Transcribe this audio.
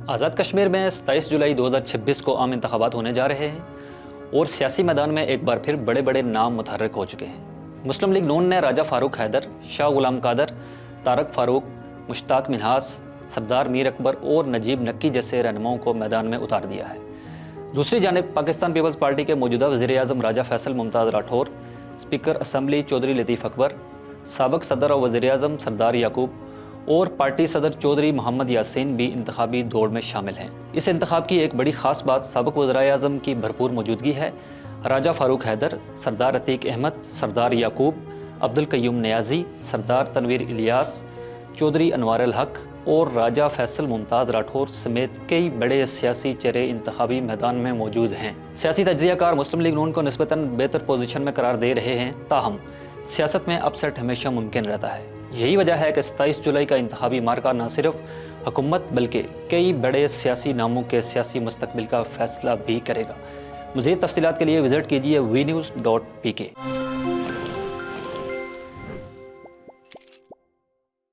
آزاد کشمیر میں 27 جولائی 2026 کو عام انتخابات ہونے جا رہے ہیں اور سیاسی میدان میں ایک بار پھر بڑے بڑے نام متحرک ہو چکے ہیں۔ مسلم لیگ نون نے راجہ فاروق حیدر، شاہ غلام قادر، طارق فاروق، مشتاق منہاس، سردار میر اکبر اور نجیب نکی جیسے رہنماؤں کو میدان میں اتار دیا ہے۔ دوسری جانب پاکستان پیپلز پارٹی کے موجودہ وزیر اعظم راجہ فیصل ممتاز راٹھور، اسپیکر اسمبلی چودھری لطیف اکبر، سابق صدر اور وزیر اعظم سردار یعقوب اور پارٹی صدر چودھری محمد یاسین بھی انتخابی دوڑ میں شامل ہیں۔ اس انتخاب کی ایک بڑی خاص بات سابق وزرائے اعظم کی بھرپور موجودگی ہے۔ راجہ فاروق حیدر، سردار عتیق احمد، سردار یعقوب، عبدالقیوم نیازی، سردار تنویر الیاس، چودھری انوار الحق اور راجہ فیصل ممتاز راٹھور سمیت کئی بڑے سیاسی چہرے انتخابی میدان میں موجود ہیں۔ سیاسی تجزیہ کار مسلم لیگ نون کو نسبتاً بہتر پوزیشن میں قرار دے رہے ہیں، تاہم سیاست میں اپ سیٹ ہمیشہ ممکن رہتا ہے۔ یہی وجہ ہے کہ 27 جولائی کا انتخابی مارکہ نہ صرف حکومت بلکہ کئی بڑے سیاسی ناموں کے سیاسی مستقبل کا فیصلہ بھی کرے گا۔ مزید تفصیلات کے لیے وزٹ کیجیے vnews.pk۔